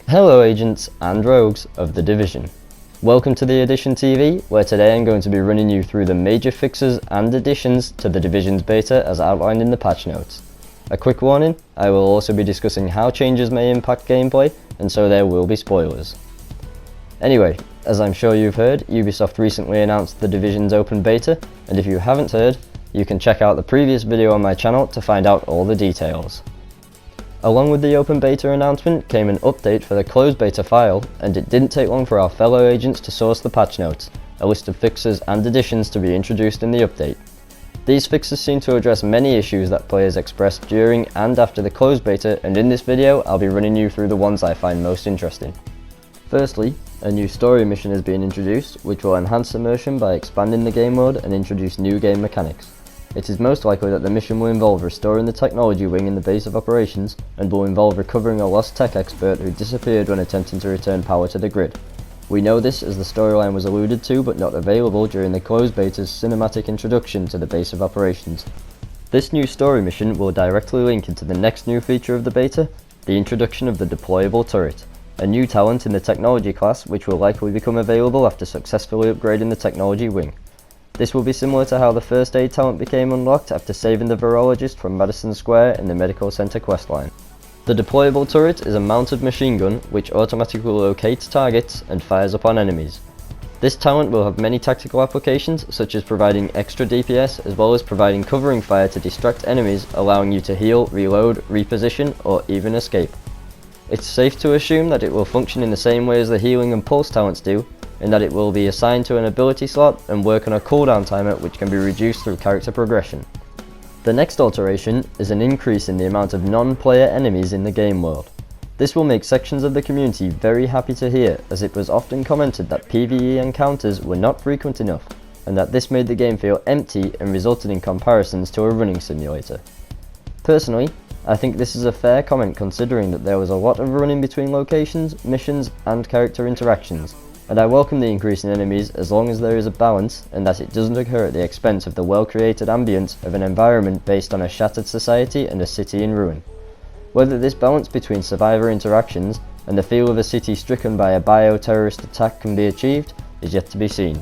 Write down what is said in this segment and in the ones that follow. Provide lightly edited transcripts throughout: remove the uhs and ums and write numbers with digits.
Hello agents and rogues of The Division. Welcome to TheAdditionTV, where today I'm going to be running you through the major fixes and additions to The Division's beta as outlined in the patch notes. A quick warning, I will also be discussing how changes may impact gameplay, and so there will be spoilers. Anyway, as I'm sure you've heard, Ubisoft recently announced The Division's open beta, and if you haven't heard, you can check out the previous video on my channel to find out all the details. Along with the open beta announcement came an update for the closed beta file, and it didn't take long for our fellow agents to source the patch notes, a list of fixes and additions to be introduced in the update. These fixes seem to address many issues that players expressed during and after the closed beta, and in this video I'll be running you through the ones I find most interesting. Firstly, a new story mission is being introduced, which will enhance immersion by expanding the game mode and introduce new game mechanics. It is most likely that the mission will involve restoring the technology wing in the base of operations, and will involve recovering a lost tech expert who disappeared when attempting to return power to the grid. We know this as the storyline was alluded to but not available during the closed beta's cinematic introduction to the base of operations. This new story mission will directly link into the next new feature of the beta, the introduction of the deployable turret, a new talent in the technology class which will likely become available after successfully upgrading the technology wing. This will be similar to how the first aid talent became unlocked after saving the virologist from Madison Square in the medical center questline. The deployable turret is a mounted machine gun which automatically locates targets and fires upon enemies. This talent will have many tactical applications, such as providing extra DPS as well as providing covering fire to distract enemies, allowing you to heal, reload, reposition, or even escape. It's safe to assume that it will function in the same way as the healing and pulse talents do, in that it will be assigned to an ability slot and work on a cooldown timer which can be reduced through character progression. The next alteration is an increase in the amount of non-player enemies in the game world. This will make sections of the community very happy to hear, as it was often commented that PvE encounters were not frequent enough, and that this made the game feel empty and resulted in comparisons to a running simulator. Personally, I think this is a fair comment considering that there was a lot of running between locations, missions, and character interactions, and I welcome the increase in enemies as long as there is a balance and that it doesn't occur at the expense of the well-created ambience of an environment based on a shattered society and a city in ruin. Whether this balance between survivor interactions and the feel of a city stricken by a bio-terrorist attack can be achieved is yet to be seen.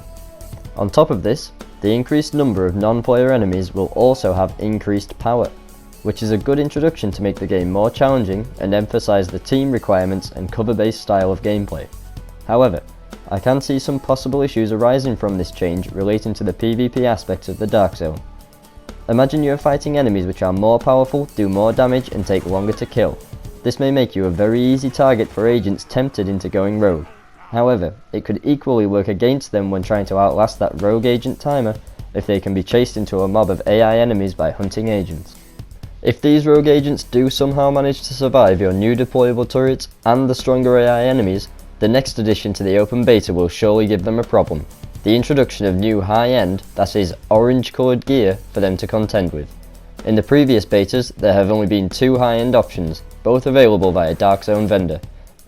On top of this, the increased number of non-player enemies will also have increased power, which is a good introduction to make the game more challenging and emphasize the team requirements and cover-based style of gameplay. However, I can see some possible issues arising from this change relating to the PvP aspects of the Dark Zone. Imagine you are fighting enemies which are more powerful, do more damage, and take longer to kill. This may make you a very easy target for agents tempted into going rogue. However, it could equally work against them when trying to outlast that rogue agent timer if they can be chased into a mob of AI enemies by hunting agents. If these rogue agents do somehow manage to survive your new deployable turrets and the stronger AI enemies, the next addition to the open beta will surely give them a problem: the introduction of new high-end, that is, orange-coloured gear for them to contend with. In the previous betas, there have only been two high-end options, both available via Dark Zone vendor: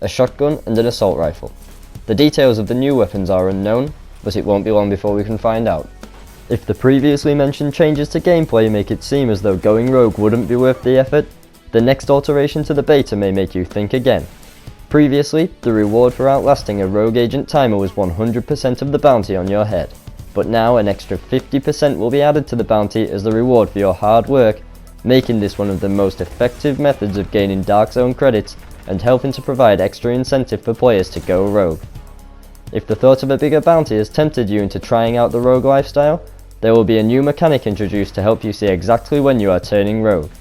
a shotgun and an assault rifle. The details of the new weapons are unknown, but it won't be long before we can find out. If the previously mentioned changes to gameplay make it seem as though going rogue wouldn't be worth the effort, the next alteration to the beta may make you think again. Previously, the reward for outlasting a rogue agent timer was 100% of the bounty on your head, but now an extra 50% will be added to the bounty as the reward for your hard work, making this one of the most effective methods of gaining Dark Zone credits and helping to provide extra incentive for players to go rogue. If the thought of a bigger bounty has tempted you into trying out the rogue lifestyle, there will be a new mechanic introduced to help you see exactly when you are turning rogue.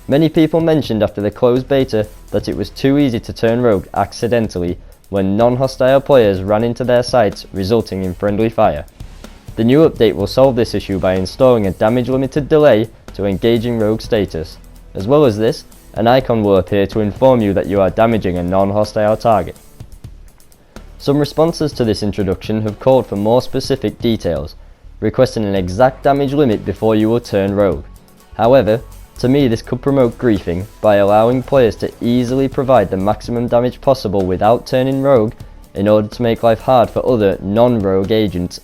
Many people mentioned after the closed beta that it was too easy to turn rogue accidentally when non-hostile players ran into their sites, resulting in friendly fire. The new update will solve this issue by installing a damage-limited delay to engaging rogue status. As well as this, an icon will appear to inform you that you are damaging a non-hostile target. Some responses to this introduction have called for more specific details, requesting an exact damage limit before you will turn rogue. However, to me this could promote griefing by allowing players to easily provide the maximum damage possible without turning rogue in order to make life hard for other non-rogue agents.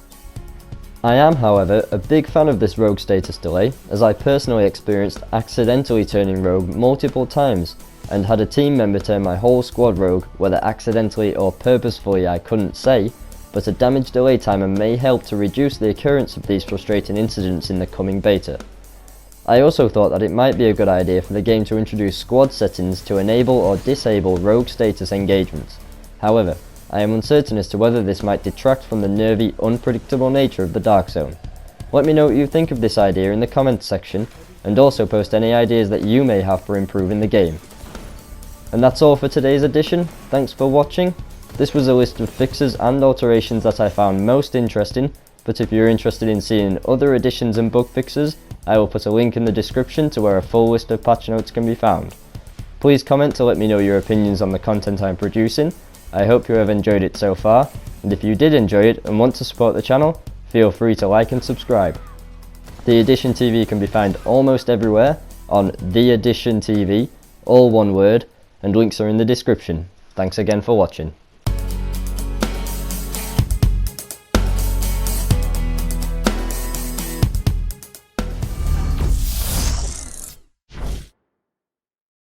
I am, however, a big fan of this rogue status delay, as I personally experienced accidentally turning rogue multiple times and had a team member turn my whole squad rogue, whether accidentally or purposefully I couldn't say, but a damage delay timer may help to reduce the occurrence of these frustrating incidents in the coming beta. I also thought that it might be a good idea for the game to introduce squad settings to enable or disable rogue status engagements. However, I am uncertain as to whether this might detract from the nervy, unpredictable nature of the Dark Zone. Let me know what you think of this idea in the comments section, and also post any ideas that you may have for improving the game. And that's all for today's edition. Thanks for watching. This was a list of fixes and alterations that I found most interesting, but if you're interested in seeing other additions and bug fixes, I will put a link in the description to where a full list of patch notes can be found. Please comment to let me know your opinions on the content I'm producing. I hope you have enjoyed it so far, and if you did enjoy it and want to support the channel, feel free to like and subscribe. TheAdditionTV can be found almost everywhere on TheAdditionTV, all one word, and links are in the description. Thanks again for watching.